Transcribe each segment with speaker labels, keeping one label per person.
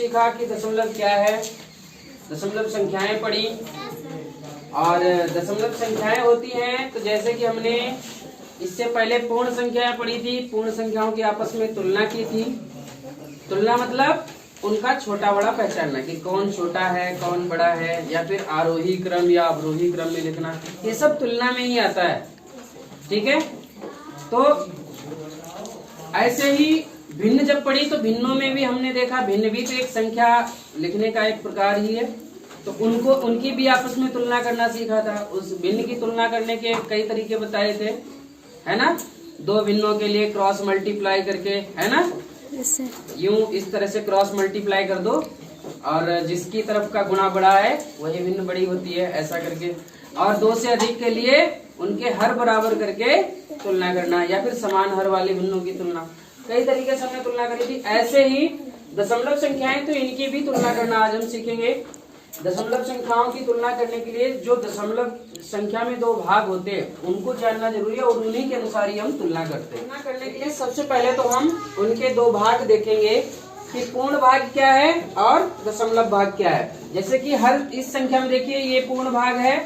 Speaker 1: सीखा कि दशमलव क्या है, दशमलव संख्याएं पढ़ी। और दशमलव संख्याएं होती हैं तो जैसे कि हमने इससे पहले पूर्ण संख्याएं पढ़ी थी, पूर्ण संख्याओं की आपस में तुलना की थी। तुलना मतलब उनका छोटा बड़ा पहचानना कि कौन छोटा है कौन बड़ा है, या फिर आरोही क्रम या अवरोही क्रम में लिखना, ये सब तुलना में ही आता है। ठीक है, तो ऐसे ही भिन्न जब पढ़ी तो भिन्नों में भी हमने देखा भिन्न भी तो एक संख्या लिखने का एक प्रकार ही है, तो उनकी भी आपस में तुलना करना सीखा था। उस भिन्न की तुलना करने के कई तरीके बताए थे, है ना। दो भिन्नों के लिए क्रॉस मल्टीप्लाई करके, है ना, यूं इस तरह से क्रॉस मल्टीप्लाई कर दो और जिसकी तरफ का गुणा बड़ा है वही भिन्न बड़ी होती है, ऐसा करके। और दो से अधिक के लिए उनके हर बराबर करके तुलना करना, या फिर समान हर वाले भिन्नों की तुलना, कई तरीके से हमने तुलना करी थी। ऐसे ही दशमलव संख्याएं तो इनकी भी तुलना करना आज हम सीखेंगे। दशमलव संख्याओं की तुलना करने के लिए जो दशमलव संख्या में दो भाग होते हैं उनको जानना जरूरी है, और उन्हीं के अनुसार ही हम तुलना करते हैं। तुलना करने के लिए सबसे पहले तो हम उनके दो भाग देखेंगे कि पूर्ण भाग क्या है और दशमलव भाग क्या है। जैसे कि हर इस संख्या में देखिए ये पूर्ण भाग है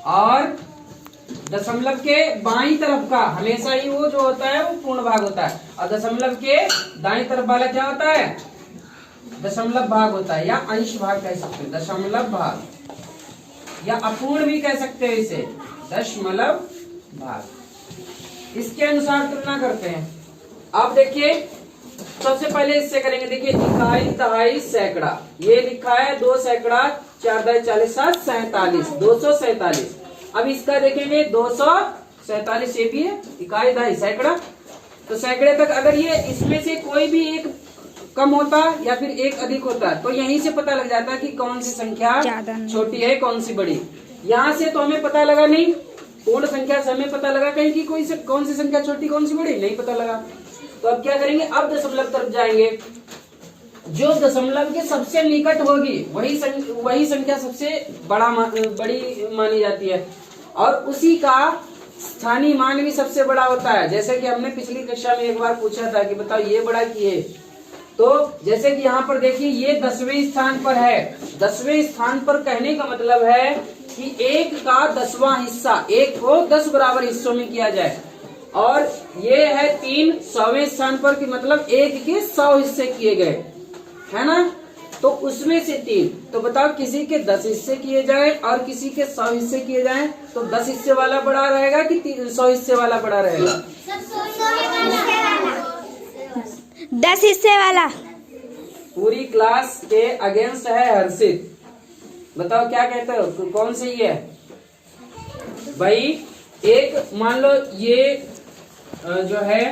Speaker 1: और दशमलव के बाईं तरफ का हमेशा ही वो जो होता है वो पूर्ण भाग होता है, और दशमलव के दाईं तरफ वाला क्या होता है, दशमलव भाग होता है, या अंश भाग कह सकते हैं, दशमलव भाग, या अपूर्ण भी कह सकते हैं इसे, दशमलव भाग। इसके अनुसार तुलना करते हैं। अब देखिए सबसे पहले इससे करेंगे। देखिए इकाई दहाई सैकड़ा, ये लिखा है 2 सैकड़ा 4 दाई 40 7 47, 247। अब इसका देखेंगे 247, ये भी है इकाई दहाई सैकड़ा। तो सैकड़े तक अगर ये इसमें से कोई भी एक कम होता या फिर एक अधिक होता तो यहीं से पता लग जाता कि कौन सी संख्या छोटी है कौन सी बड़ी। यहाँ से तो हमें पता लगा नहीं, पूर्ण संख्या से हमें पता लगा कहीं की कौन सी संख्या छोटी कौन सी बड़ी नहीं पता लगा। तो अब क्या करेंगे, अब दशमलव तरफ जाएंगे। जो दशमलव के सबसे निकट होगी वही संख्या सबसे बड़ी मानी जाती है, और उसी का स्थानीय मान भी सबसे बड़ा होता है। जैसे कि हमने पिछली कक्षा में एक बार पूछा था कि बताओ ये बड़ा की है, तो जैसे कि यहाँ पर देखिए ये 10वें स्थान पर है। 10वें स्थान पर कहने का मतलब है कि 1 का 10वां हिस्सा, 1 को 10 बराबर हिस्सों में किया जाए, और ये है 3 100वें स्थान पर कि मतलब 1 के 100 हिस्से किए गए, है ना। तो उसमें से 3, तो बताओ किसी के 10 हिस्से किए जाए और किसी के 100 हिस्से किए जाए तो 10 हिस्से वाला बड़ा रहेगा कि 100 हिस्से वाला बड़ा रहेगा?
Speaker 2: 10 हिस्से वाला।
Speaker 1: पूरी क्लास के अगेंस्ट है हर्षित, बताओ क्या कहते हो, कौन सही है भाई? एक मान लो ये जो है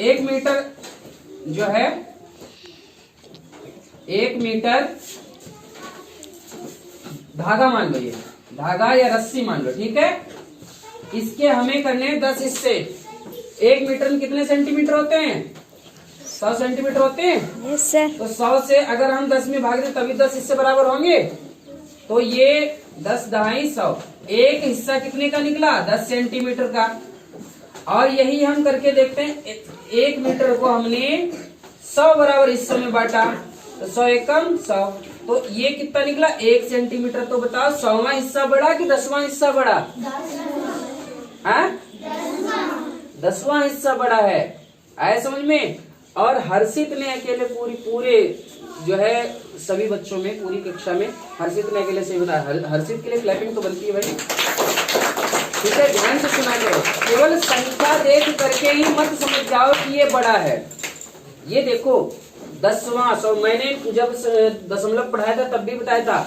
Speaker 1: 1 मीटर जो है 1 मीटर धागा मान लो, ये धागा या रस्सी मान लो, ठीक है। इसके हमें करने 10 हिस्से। 1 मीटर में कितने सेंटीमीटर होते हैं? 100 सेंटीमीटर होते हैं।
Speaker 2: Yes sir. तो
Speaker 1: 100 से अगर हम 10 में भाग दें तभी 10 हिस्से बराबर होंगे। तो ये 10 दहाई 100, एक हिस्सा कितने का निकला? 10 सेंटीमीटर का। और यही हम करके देखते हैं, 1 मीटर को हमने 100 बराबर हिस्सों में बांटा, तो 100 एकम 100, तो ये कितना निकला? 1 सेंटीमीटर। तो बताओ 100वां हिस्सा बड़ा कि 10वां हिस्सा बड़ा? 10वां हिस्सा बड़ा है, आया समझ में। और हर्षित ने अकेले पूरे जो है सभी बच्चों में, पूरी कक्षा में हर्षित ने अकेले सही बताया। हर्षित के लिए क्लैपिंग तो बनती है भाई, ठीक है, ध्यान से सुना करो। केवल संख्या देख करके ही मत समझ जाओ कि ये बड़ा है। ये देखो 10वां, मैंने जब दशमलव पढ़ाया था तब भी बताया था,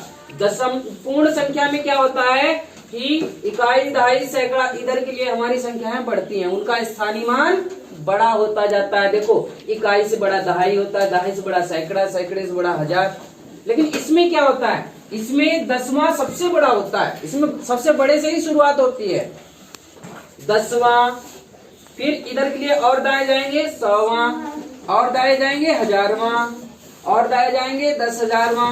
Speaker 1: पूर्ण संख्या में क्या होता है कि इकाई दहाई सैकड़ा, इधर के लिए हमारी संख्याएं बढ़ती हैं, उनका स्थानीय मान बड़ा होता जाता है। देखो इकाई से बड़ा दहाई होता है, दहाई से बड़ा सैकड़ा, सैकड़े से बड़ा हजार। लेकिन इसमें क्या होता है, इसमें 10वां सबसे बड़ा होता है, इसमें सबसे बड़े से ही शुरुआत होती है। 10वां, फिर इधर के लिए और दाएं जाएंगे 100वां, और दाएं जाएंगे 1000वां, और दाएं जाएंगे 10,000वां,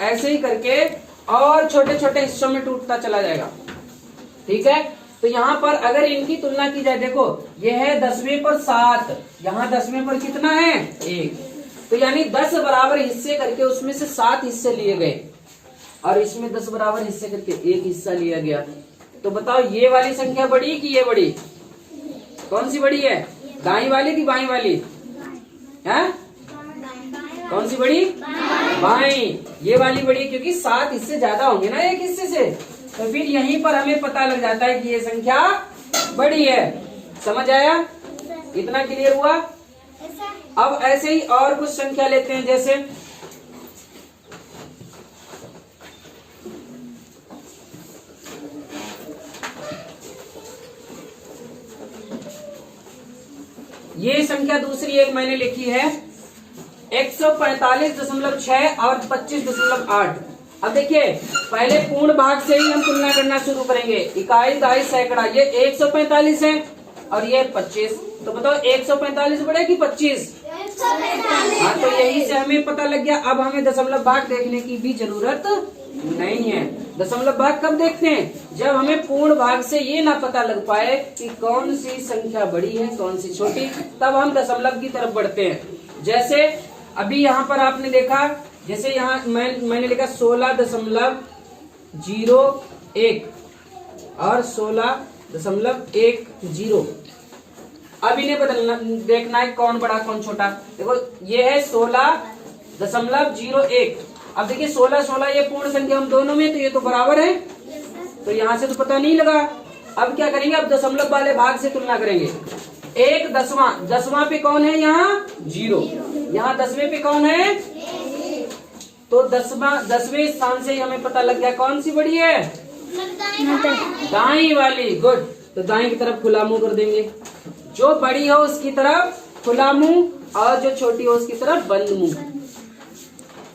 Speaker 1: ऐसे ही करके और छोटे छोटे हिस्सों में टूटता चला जाएगा, ठीक है। तो यहाँ पर अगर इनकी तुलना की जाए, देखो ये है 10वें पर 7, यहाँ 10वें पर कितना है 1, तो यानी 10 बराबर हिस्से करके उसमें से 7 हिस्से लिए गए और इसमें 10 बराबर हिस्से करके 1 हिस्सा लिया गया। तो बताओ ये वाली संख्या बड़ी कि ये बड़ी? कौन सी बड़ी है, दाई वाली कि बाई वाली है? कौन सी बड़ी? बाई, ये वाली बड़ी, क्योंकि 7 हिस्से ज्यादा होंगे ना एक हिस्से से, तो फिर यहीं पर हमें पता लग जाता है कि ये संख्या बड़ी है। समझ आया? इतना क्लियर हुआ? अब ऐसे ही और कुछ संख्या लेते हैं, जैसे ये संख्या दूसरी एक मैंने लिखी है 145.6 और 25.8। अब देखिए पहले पूर्ण भाग से ही हम तुलना करना शुरू करेंगे। इकाई, दहाई, सैकड़ा, ये 145 है और ये 25। तो बताओ 145 बड़े कि 25? हाँ, तो यही से हमें पता लग गया। अब हमें दशमलव भाग देखने की भी जरूरत नहीं है। दशमलव भाग कब देखते हैं? जब हमें पूर्ण भाग से ये ना पता लग पाए कि कौन सी संख्या बड़ी है कौन सी छोटी, तब हम दशमलव की तरफ बढ़ते हैं। जैसे अभी यहाँ पर आपने देखा, जैसे यहाँ मैंने लिखा 16.01 और 16.10। अब इन्हें बदलना, देखना है कौन बड़ा कौन छोटा। देखो ये है 16.01। अब देखिए 16 ये पूर्ण संख्या हम दोनों में, तो ये तो बराबर है, तो यहाँ से तो पता नहीं लगा। अब क्या करेंगे? अब दशमलव वाले भाग से तुलना करेंगे। 1/10 पे कौन है? यहाँ 0। यहाँ 10वें पे कौन है? तो 10वें स्थान से ही हमें पता लग गया कौन सी बड़ी है, दाई वाली। गुड, तो दाई की तरफ खुला मुंह कर देंगे। जो बड़ी हो उसकी तरफ खुला मुंह और जो छोटी हो उसकी तरफ बंद मुंह।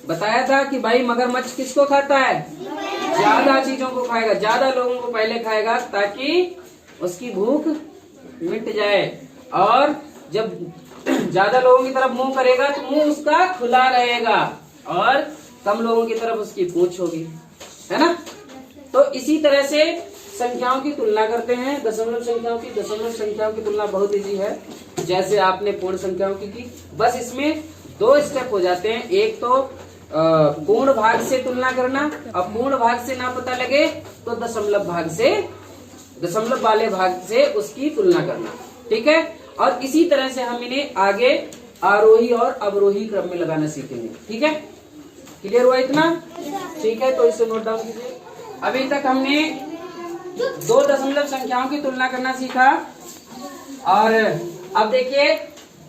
Speaker 1: बताया था कि भाई मगरमच्छ किसको खाता है? ज्यादा चीजों को खाएगा, ज्यादा लोगों को पहले खाएगा ताकि उसकी भूख मिट जाए, और जब ज्यादा लोगों की तरफ मुंह करेगा तो मुंह उसका खुला रहेगा और कम लोगों की तरफ उसकी पूंछ होगी, है ना। तो इसी तरह से संख्याओं की तुलना करते हैं, दशमलव संख्याओं की तुलना बहुत इजी है, जैसे आपने पूर्ण संख्याओं की। बस इसमें 2 स्टेप हो जाते हैं। एक तो पूर्ण भाग से तुलना करना, और पूर्ण भाग से ना पता लगे तो दशमलव वाले भाग से उसकी तुलना करना। ठीक है, और इसी तरह से हम इन्हें आगे आरोही और अवरोही क्रम में लगाना सीखेंगे। ठीक है, क्लियर हुआ इतना? ठीक है, तो इसे नोट डाउन कीजिए। अभी तक हमने 2 दशमलव संख्याओं की तुलना करना सीखा, और अब देखिए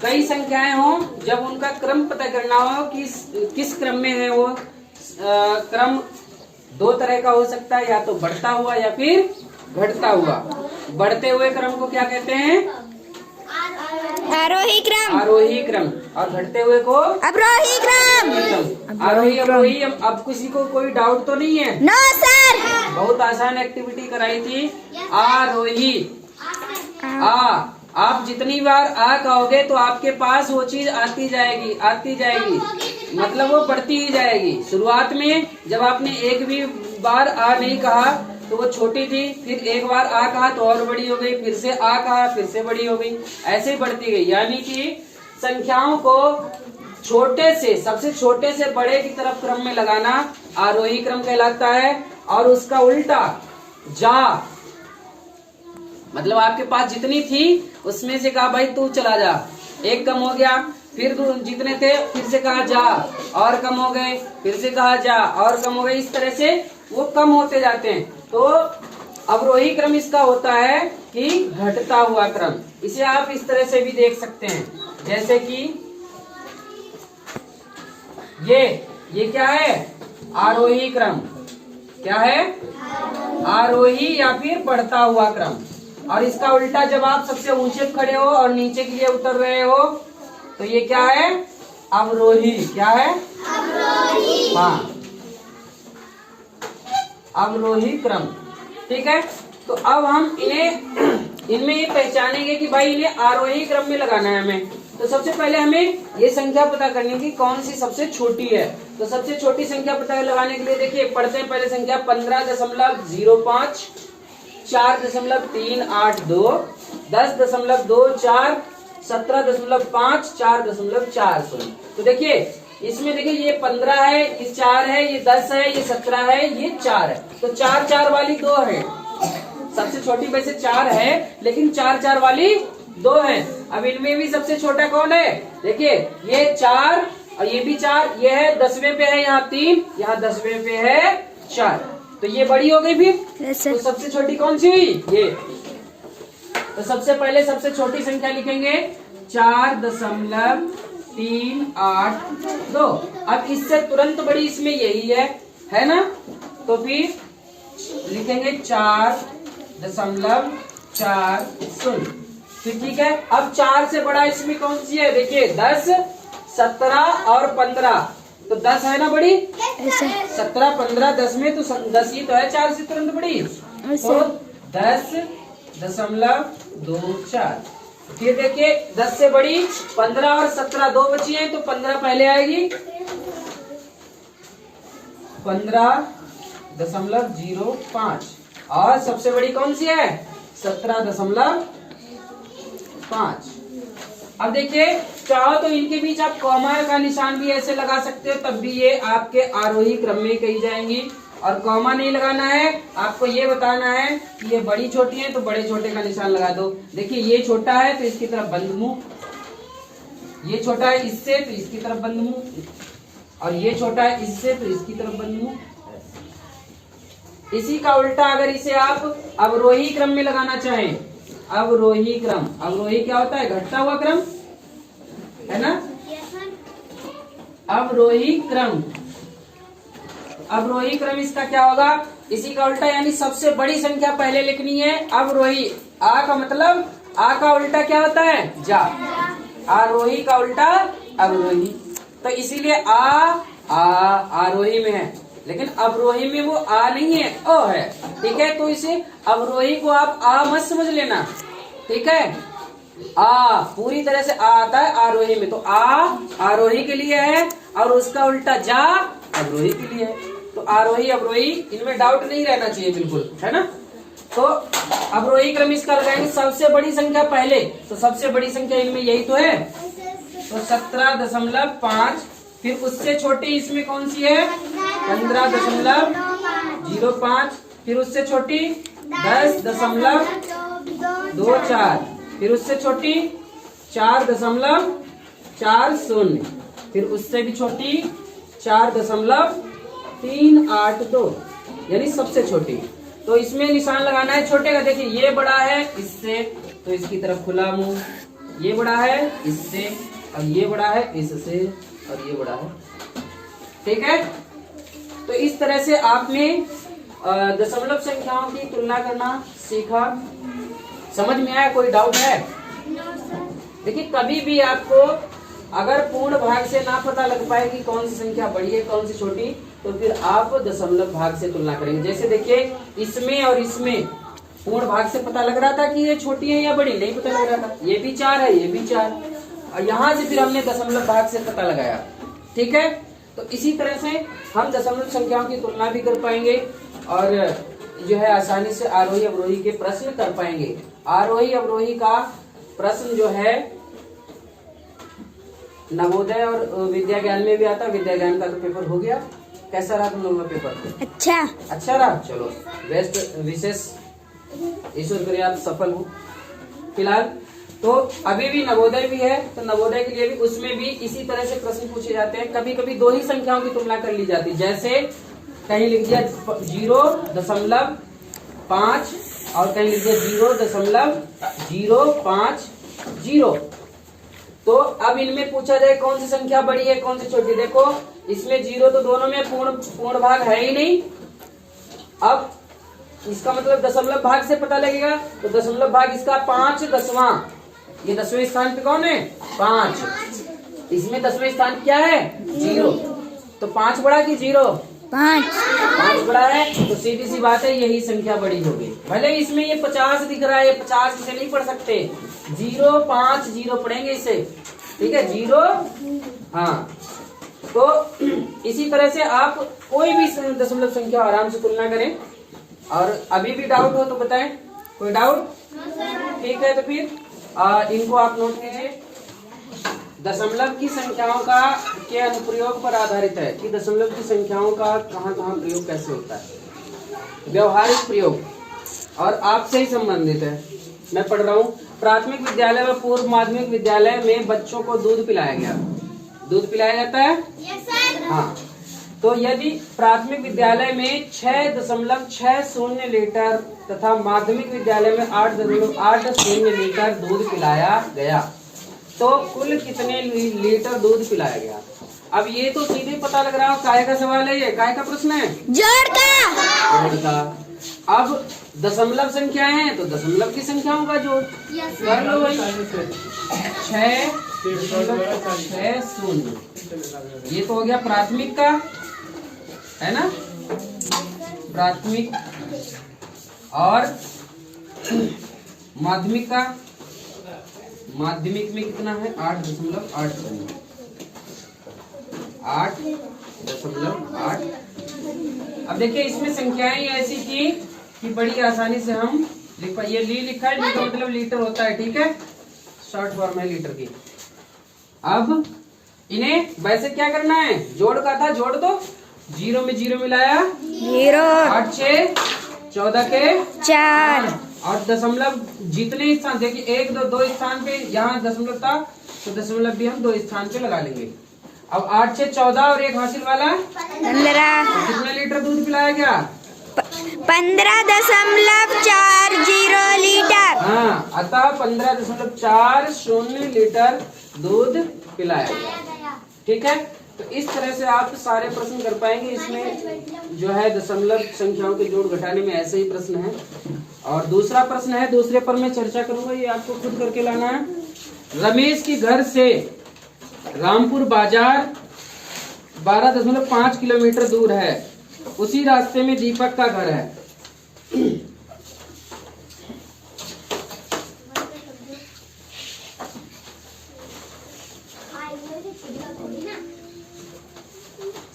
Speaker 1: कई संख्याएं हो, जब उनका क्रम पता करना हो किस क्रम में है वो, क्रम 2 तरह का हो सकता है, या तो बढ़ता हुआ या फिर घटता हुआ। बढ़ते हुए क्रम को क्या कहते हैं?
Speaker 2: आरोही क्रम।
Speaker 1: और घटते हुए को
Speaker 2: अवरोही क्रम।
Speaker 1: आरोही अवरोही। अब किसी को कोई डाउट तो नहीं है?
Speaker 2: No sir.
Speaker 1: बहुत आसान एक्टिविटी कराई थी। आरोही, आप जितनी बार आ कहोगे तो आपके पास वो चीज आती जाएगी, मतलब वो बढ़ती ही जाएगी। शुरुआत में जब आपने एक भी बार आ नहीं कहा तो वो छोटी थी, फिर एक बार आ कहा तो और बड़ी हो गई, फिर से आ कहा फिर से बड़ी हो गई, ऐसे ही बढ़ती गई। यानी कि संख्याओं को छोटे से, सबसे छोटे से बड़े की तरफ क्रम में लगाना आरोही क्रम कहलाता है, और उसका उल्टा जा, मतलब आपके पास जितनी थी उसमें से कहा भाई तू चला जा, एक कम हो गया, फिर जितने थे फिर से कहा जा, और कम हो गए, फिर से कहा जा, और कम हो गए। इस तरह से वो कम होते जाते हैं। तो अवरोही क्रम इसका होता है कि घटता हुआ क्रम। इसे आप इस तरह से भी देख सकते हैं, जैसे कि ये क्या है? आरोही क्रम। क्या है? आरोही या फिर बढ़ता हुआ क्रम। और इसका उल्टा, जब आप सबसे ऊंचे खड़े हो और नीचे के लिए उतर रहे हो तो ये क्या है? अवरोही। क्या है? अवरोही। हाँ, अवरोही क्रम। ठीक है, तो अब हम इनमें ये पहचानेंगे कि भाई इन्हें आरोही क्रम में लगाना है हमें। तो सबसे पहले हमें ये संख्या पता करनी कि कौन सी सबसे छोटी है। तो सबसे छोटी संख्या पता लगाने के लिए देखिए, पढ़ते हैं पहले संख्या 15.05। 4.382, 10.24, 17.5, 4.40। तो देखिए इसमें देखिए ये 15 है, ये 4 है, ये 10 है, ये 17 है, ये 4 है। तो 4 वाली 2 है। सबसे छोटी वैसे 4 है, लेकिन 4 वाली 2 है। अब इनमें भी सबसे छोटा कौन है? देखिए ये 4 और ये भी 4, ये है 10वें पे है, यहाँ 3, यहाँ 10वें पे है 4। तो ये बड़ी हो गई फिर। तो सबसे छोटी कौन सी हुई? ये। तो सबसे पहले सबसे छोटी संख्या लिखेंगे 4.382। अब इससे तुरंत बड़ी इसमें यही है ना? तो फिर लिखेंगे 4.40। फिर ठीक है। अब 4 से बड़ा इसमें कौन सी है? देखिए 10, 17 और 15। तो 10 है ना बड़ी? 17, 15, 10 में तो 10 ही तो है 4 से तुरंत बड़ी। तो 10.24। फिर देखिए 10 से बड़ी 15 और 17, 2 बची हैं, तो 15 पहले आएगी। 15.05। और सबसे बड़ी कौन सी है? 17.5। अब देखिए चाहो तो इनके बीच आप कॉमा का निशान भी ऐसे लगा सकते हो, तब भी ये आपके आरोही क्रम में कही जाएंगी। और कॉमा नहीं लगाना है, आपको ये बताना है कि ये बड़ी छोटी है तो बड़े छोटे का निशान लगा दो। देखिए ये छोटा है तो इसकी तरफ बंद मुंह, ये छोटा है इससे तो इसकी तरफ बंद मुंह, और ये छोटा है इससे तो इसकी तरफ बंद मुंह। इसी का उल्टा अगर इसे आप अवरोही क्रम में लगाना चाहें, अवरोही क्रम, अवरोही क्या होता है? घटता हुआ क्रम, है ना? अवरोही क्रम, अवरोही क्रम इसका क्या होगा? इसी का उल्टा, यानी सबसे बड़ी संख्या पहले लिखनी है अवरोही। आ का मतलब, आ का उल्टा क्या होता है? जा। आरोही का उल्टा अवरोही। तो इसीलिए आरोही में है, लेकिन अवरोही में वो आ नहीं है, अ है। ठीक है, तो इसे अवरोही को आप आ मत समझ लेना। ठीक है, आ पूरी तरह से आ आता है आरोही में। तो आ आरोही के लिए है और उसका उल्टा जा अवरोही के लिए है। तो आरोही अवरोही इनमें डाउट नहीं रहना चाहिए, बिल्कुल, है ना? तो अवरोही क्रम इसका लगाएंगे सबसे बड़ी संख्या पहले। तो सबसे बड़ी संख्या इनमें यही तो है, तो 17.5। फिर उससे छोटी इसमें कौन सी है? 15.05। फिर उससे छोटी 10.24। फिर उससे छोटी 4.40। फिर उससे भी छोटी 4.382, यानी सबसे छोटी। तो इसमें निशान लगाना है छोटे का। देखिए ये बड़ा है इससे, तो इसकी तरफ खुला मुंह, ये बड़ा है इससे, और ये बड़ा है इससे, और ये बड़ा है। ठीक है, तो इस तरह से आपने दशमलव संख्याओं की तुलना करना सीखा। समझ में आया? कोई डाउट है? देखिए कभी भी आपको अगर पूर्ण भाग से ना पता लग पाए कि कौन सी संख्या बड़ी है कौन सी छोटी, तो फिर आप दशमलव भाग से तुलना करेंगे। जैसे देखिए इसमें और इसमें पूर्ण भाग से पता लग रहा था कि ये छोटी है या बड़ी, नहीं पता लग रहा था। ये भी 4 है, ये भी 4, और यहाँ से फिर हमने दशमलव भाग से पता लगाया। ठीक है, तो इसी तरह से हम दशमलव संख्याओं की तुलना भी कर पाएंगे और जो है आसानी से आरोही अवरोही के प्रश्न कर पाएंगे। आरोही अवरोही का प्रश्न जो है नवोदय और विद्या ज्ञान में भी आता। विद्या ज्ञान का तो पेपर हो गया। कैसा रहा तुम लोगों का पेपर? अच्छा रहा। चलो बेस्ट विशेष, ईश्वर करे आप सफल हो। फिलहाल तो अभी भी नवोदय भी है, तो नवोदय के लिए भी उसमें भी इसी तरह से प्रश्न पूछे जाते हैं। कभी कभी 2 ही संख्याओं की तुलना कर ली जाती है। जैसे कहीं लिख दिया 0.5 और कहीं लिख दिया 0.050। तो अब इनमें पूछा जाए कौन सी संख्या बड़ी है कौन सी छोटी। देखो इसमें 0 तो दोनों में पूर्ण भाग है ही नहीं। अब इसका मतलब दशमलव भाग से पता लगेगा, तो दशमलव भाग इसका 5/10। ये 10वें स्थान पे कौन है? 5। इसमें 10वें स्थान क्या है? 0। तो 5 बड़ा कि 0? 5 बड़ा है, तो सीधी सी बात है यही संख्या बड़ी होगी। भले इसमें ये 50 दिख रहा है, ये 50 इसे नहीं पढ़ सकते, 0 5 0 पढ़ेंगे इसे। ठीक है, 0। हाँ, तो इसी तरह से आप कोई भी दशमलव संख्या आराम से तुलना करें। और अभी भी डाउट हो तो बताएं, कोई डाउट? ठीक है, तो फिर इनको आप नोट कीजिए। दशमलव की संख्याओं का के अनुप्रयोग पर आधारित है कि दशमलव की संख्याओं का कहाँ कहाँ प्रयोग कैसे होता है। व्यवहारिक प्रयोग और आपसे ही संबंधित है। मैं पढ़ रहा हूँ। प्राथमिक विद्यालय व पूर्व माध्यमिक विद्यालय में बच्चों को दूध पिलाया गया। दूध पिलाया जाता है? हाँ। तो यदि प्राथमिक विद्यालय में 6.60 लीटर तथा माध्यमिक विद्यालय में 8.80 लीटर दूध पिलाया गया तो कुल कितने लीटर दूध पिलाया गया? अब ये तो सीधे पता लग रहा है, काय का सवाल है, ये काय का प्रश्न है?
Speaker 2: जोड़ का।
Speaker 1: अब दशमलव संख्याएं हैं तो दशमलव की संख्याओं का जोड़ कर लो भाई। 6.60 ये तो हो गया प्राथमिक का, है ना? प्राथमिक और माध्यमिक का। माध्यमिक में कितना है? 8.80। 8.8। अब देखिए इसमें संख्याएं ऐसी थी कि बड़ी आसानी से हम लिख पाए। ये लिखा है, जिसका मतलब लीटर होता है, ठीक है? शॉर्ट फॉर्म है लीटर की। अब इन्हें वैसे क्या करना है? जोड़ का था, जोड़ दो। 0 में 0 मिलाया
Speaker 2: 0,
Speaker 1: 8 6 14 के
Speaker 2: 4,
Speaker 1: और दशमलव जितने स्थान देखिए 1 2 2 स्थान पे यहाँ दशमलव था तो दशमलव भी हम 2 स्थान पे लगा लेंगे। अब 8 6 14 और एक हासिल वाला
Speaker 2: 15,
Speaker 1: तो कितना लीटर दूध पिलाया गया?
Speaker 2: 15.40 लीटर।
Speaker 1: हाँ, अतः 15.40 लीटर दूध पिलाया गया। ठीक है, तो इस तरह से आप सारे प्रश्न कर पाएंगे। इसमें जो है दशमलव संख्याओं के जोड़ घटाने में ऐसे ही प्रश्न है। और दूसरा प्रश्न है, दूसरे पर मैं चर्चा करूंगा, ये आपको खुद करके लाना है। रमेश के घर से रामपुर बाजार 12.5 किलोमीटर दूर है। उसी रास्ते में दीपक का घर है।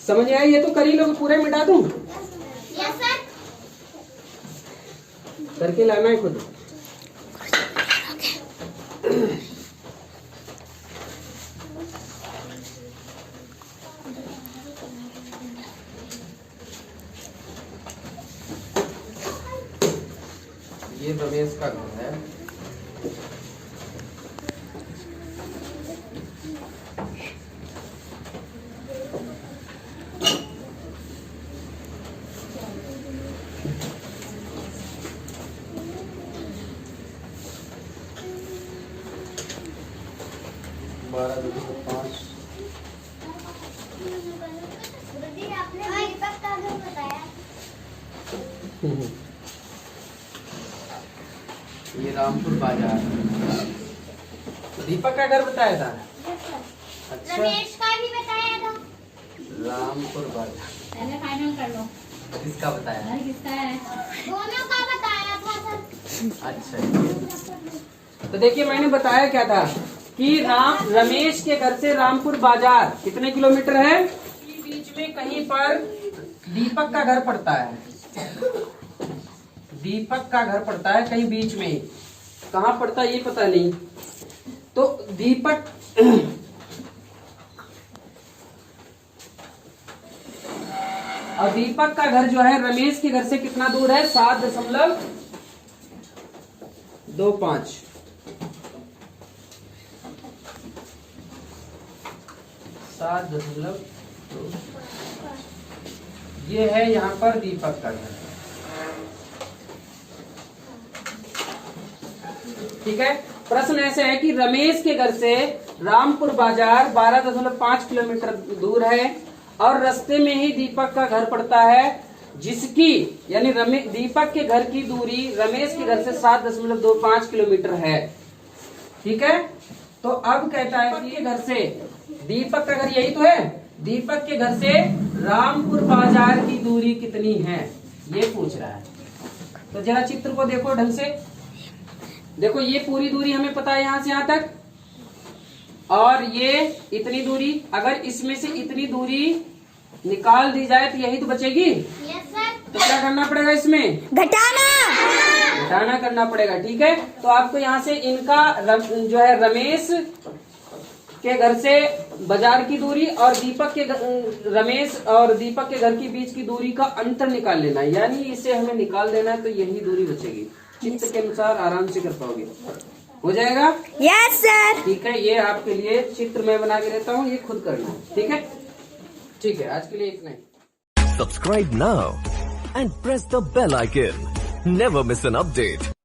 Speaker 1: समझ आया? ये तो कर ही लोगे, पूरे मिटा दूं?
Speaker 3: Yes sir.
Speaker 1: करके लाना है खुद। ये रमेश का घर है।
Speaker 3: आपने दीपक का घर बताया।
Speaker 1: ये रामपुर बाजार, दीपक का घर बताया था। अच्छा,
Speaker 3: रमेश का भी बताया था।
Speaker 1: रामपुर बाजार
Speaker 4: पहले फाइनल कर लो,
Speaker 1: किसका बताया?
Speaker 4: घर किसका है?
Speaker 3: दोनों का बताया था सर।
Speaker 1: अच्छा, तो देखिए मैंने बताया क्या था कि रमेश के घर से रामपुर बाजार कितने किलोमीटर है? बीच में कहीं पर दीपक का घर पड़ता है। दीपक का घर पड़ता है कहीं बीच में, कहाँ पड़ता है ये पता नहीं। तो दीपक और दीपक का घर जो है रमेश के घर से कितना दूर है? 7.25। 7.2 ये है यहाँ पर दीपक का घर। ठीक है, प्रश्न ऐसे है कि रमेश के घर से रामपुर बाजार 12.5 किलोमीटर दूर है और रास्ते में ही दीपक का घर पड़ता है, जिसकी यानी दीपक के घर की दूरी रमेश के घर से 7.25 किलोमीटर है। ठीक है, तो अब कहता है कि घर से दीपक का घर, यही तो है, दीपक के घर से रामपुर बाजार की दूरी कितनी है ये पूछ रहा है। तो जरा चित्र को देखो ढंग से। देखो ये पूरी दूरी हमें पता है यहाँ से यहाँ तक, और ये इतनी दूरी। अगर इसमें से इतनी दूरी निकाल दी जाए तो यही तो बचेगी।
Speaker 3: Yes sir.
Speaker 1: तो क्या करना पड़ेगा इसमें? घटाना करना पड़ेगा। ठीक है, तो आपको यहाँ से इनका जो है रमेश के घर से बाजार की दूरी और रमेश और दीपक के घर के बीच की दूरी का अंतर निकाल लेना है, यानी इसे हमें निकाल देना है, तो यही दूरी बचेगी। चित्र के अनुसार आराम से कर पाओगे, हो जाएगा?
Speaker 2: Yes sir.
Speaker 1: ठीक है, ये आपके लिए चित्र मैं बना के देता हूँ, ये खुद करना। ठीक है, ठीक है, आज के लिए इतना ही।
Speaker 4: Subscribe now and press the bell icon. Never miss an update.